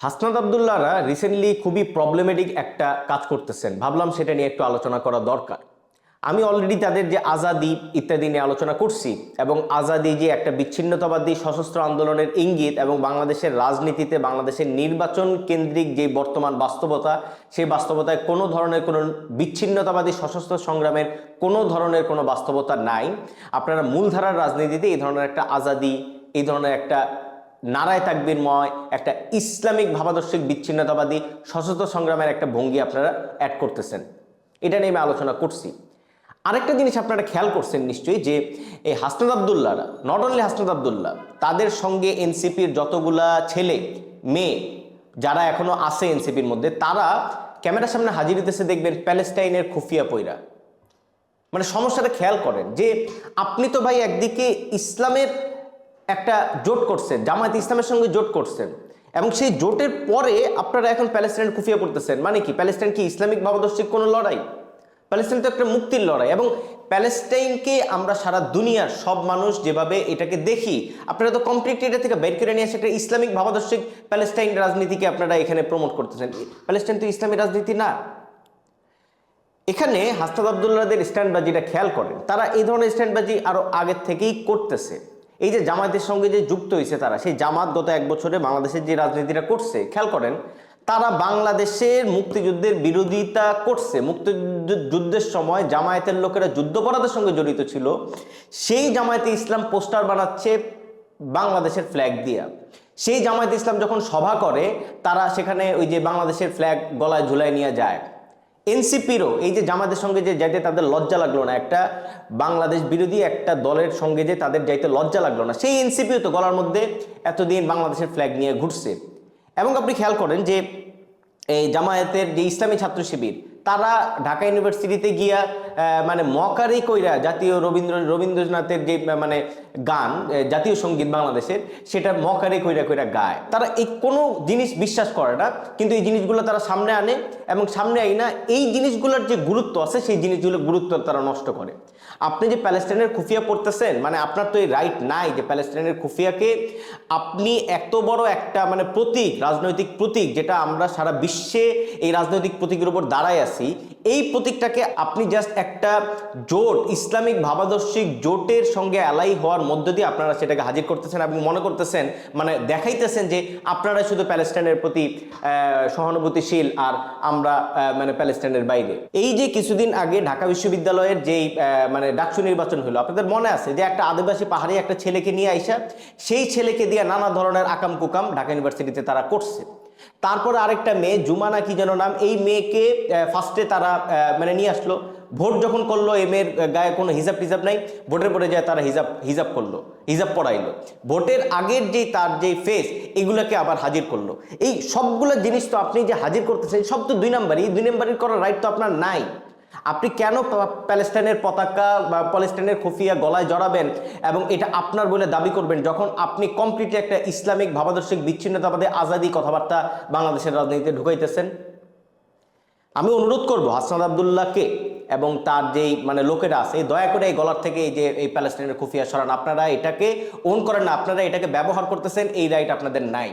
Hasnat আব্দুল্লাহরা recently খুবই problematic একটা কাজ করতেছেন, ভাবলাম সেটা নিয়ে একটু আলোচনা করা দরকার। আমি অলরেডি তাদের যে আজাদি ইত্যাদি নিয়ে আলোচনা করছি এবং আজাদি যে একটা বিচ্ছিন্নতাবাদী সশস্ত্র আন্দোলনের ইঙ্গিত এবং বাংলাদেশের রাজনীতিতে বাংলাদেশের নির্বাচন কেন্দ্রিক যে বর্তমান বাস্তবতা, সেই বাস্তবতায় কোনো ধরনের কোনো বিচ্ছিন্নতাবাদী সশস্ত্র সংগ্রামের কোনো ধরনের কোনো বাস্তবতা নাই। আপনারা মূলধারার রাজনীতিতে এই ধরনের একটা আজাদি, এই ধরনের একটা নারায় তাকবীরময় একটা ইসলামিক ভাবাদর্শিক বিচ্ছিন্নতাবাদী সশস্ত্র সংগ্রামের একটা ভঙ্গি আপনারা অ্যাড করতেছেন। এটা নিয়ে আমি আলোচনা করছি। আরেকটা জিনিস আপনারা খেয়াল করছেন নিশ্চয়ই, যে এই হাসনাত আব্দুল্লাহরা, নট অনলি হাসনাত আব্দুল্লাহ, তাদের সঙ্গে এনসিপির যতগুলা ছেলে মেয়ে যারা এখনো আছে এনসিপির মধ্যে, তারা ক্যামেরার সামনে হাজির হইতেছে দেখবেন প্যালেস্টাইনের খুফিয়া পইরা। মানে সমস্যাটা খেয়াল করেন যে আপনি তো ভাই একদিকে ইসলামের একটা জোট করছেন, জামায়াত ইসলামের সঙ্গে জোট করছেন, এবং সেই জোটের পরে আপনারা এখন প্যালেস্টাইনের খুফিয়া পড়তেছেন। মানে কি, প্যালেস্টাইন কি ইসলামিক ভাবাদর্শিক কোনো লড়াই? প্যালেস্টাইন তো একটা মুক্তির লড়াই, এবং প্যালেস্টাইনকে আমরা সারা দুনিয়ার সব মানুষ যেভাবে এটাকে দেখি, আপনারা তো কমপ্লিটলি এটা থেকে বের করে নিয়ে আসে একটা ইসলামিক ভাবাদর্শিক প্যালেস্টাইন রাজনীতিকে আপনারা এখানে প্রমোট করতেছেন। প্যালেস্টাইন তো ইসলামী রাজনীতি না। এখানে হাসনাত আব্দুল্লাহদের স্ট্যান্ডবাজিটা খেয়াল করেন, তারা এই ধরনের স্ট্যান্ডবাজি আরো আগের থেকেই করতেছে। এই যে জামায়াতের সঙ্গে যে যুক্ত হয়েছে তারা, সেই জামাত গত এক বছরে বাংলাদেশের যে রাজনীতিটা করছে, খেয়াল করেন তারা বাংলাদেশের মুক্তিযুদ্ধের বিরোধিতা করছে। মুক্তিযুদ্ধের সময় জামায়াতের লোকেরা যুদ্ধপরাধের সঙ্গে জড়িত ছিল, সেই জামায়াতে ইসলাম পোস্টার বানাচ্ছে বাংলাদেশের ফ্ল্যাগ দিয়া। সেই জামায়াতে ইসলাম যখন সভা করে, তারা সেখানে ওই যে বাংলাদেশের ফ্ল্যাগ গলায় ঝুলাই নিয়ে যায়। এনসিপিরও এই যে জামাতের সঙ্গে যে যাইতে তাদের লজ্জা লাগলো না, একটা বাংলাদেশ বিরোধী একটা দলের সঙ্গে যে তাদের যাইতে লজ্জা লাগলো না, সেই এনসিপিও তো গলার মধ্যে এতদিন বাংলাদেশের ফ্ল্যাগ নিয়ে ঘুরছে। এবং আপনি খেয়াল করেন যে এই জামায়াতের যে ইসলামী ছাত্র শিবির, তারা ঢাকা ইউনিভার্সিটিতে গিয়া মানে মকারি কইরা জাতীয় রবীন্দ্রনাথের যে মানে গান, জাতীয় সঙ্গীত বাংলাদেশের, সেটা মকারি কইরা কইরা গায়। তারা এই কোনো জিনিস বিশ্বাস করে না, কিন্তু এই জিনিসগুলো তারা সামনে আনে, এবং সামনে আই না এই জিনিসগুলোর যে গুরুত্ব আছে, সেই জিনিসগুলোর গুরুত্ব তারা নষ্ট করে। আপনি যে প্যালেস্টাইনের খুফিয়া পড়তেছেন, মানে আপনার তো এই রাইট নাই যে প্যালেস্টাইনের খুফিয়াকে আপনি এত বড় একটা মানে প্রতীক, রাজনৈতিক প্রতীক, যেটা আমরা সারা বিশ্বে এই রাজনৈতিক প্রতীকের উপর দাঁড়ায় আছি, এই প্রতীকটাকে আপনি জাস্ট একটা জোট, ইসলামিক ভাবাদর্শিক জোটের সঙ্গে অ্যালাই হওয়ার মধ্য দিয়ে আপনারা সেটাকে হাজির করতেছেন এবং মনে করতেছেন, মানে দেখাইতেছেন যে আপনারা শুধু প্যালেস্টাইনের প্রতি সহানুভূতিশীল আর আমরা মানে প্যালেস্টাইনের বাইরে। এই যে কিছুদিন আগে ঢাকা বিশ্ববিদ্যালয়ের যেই মানে ডাকসু নির্বাচন হলো, আপনাদের মনে আছে যে একটা আদিবাসী পাহাড়ি একটা ছেলেকে নিয়ে আইসা সেই ছেলেকে দিয়ে নানা ধরনের আকাম কুকাম ঢাকা ইউনিভার্সিটিতে তারা করছে। তারপরে আরেকটা মেয়ে, জুমানা কি যেন নাম, এই মেয়েকে ফার্স্টে তারা মানে নিয়ে আসলো। ভোট যখন করলো, এই মেয়ের গায়ে কোনো হিজাব টিজাব নাই, ভোটের পরে যায় তারা হিজাব করলো, হিজাব পড়াইলো। ভোটের আগের যে তার যে ফেস, এগুলোকে আবার হাজির করলো। এই সবগুলো জিনিস তো আপনি যে হাজির করতেছেন, সব তো দুই নাম্বারই করার রাইট তো আপনার নাই। আপনি কেন প্যালেস্টাইনের পতাকা বা প্যালেস্টাইনের খুফিয়া গলায় জড়াবেন এবং এটা আপনার বলে দাবি করবেন, যখন আপনি কমপ্লিটলি একটা ইসলামিক ভাবাদর্শিক বিচ্ছিন্নতাবাদী আজাদি কথাবার্তা বাংলাদেশের রাজনীতিতে ঢুকাইতেছেন? আমি অনুরোধ করব হাসনাত আব্দুল্লাহকে এবং তার যেই মানে লোকেরা আছে, দয়া করে এই গলার থেকে এই যে এই প্যালেস্টাইনের খুফিয়া সরান। আপনারা এটাকে ওন করেন না, আপনারা এটাকে ব্যবহার করতেছেন, এই রাইট আপনাদের নাই।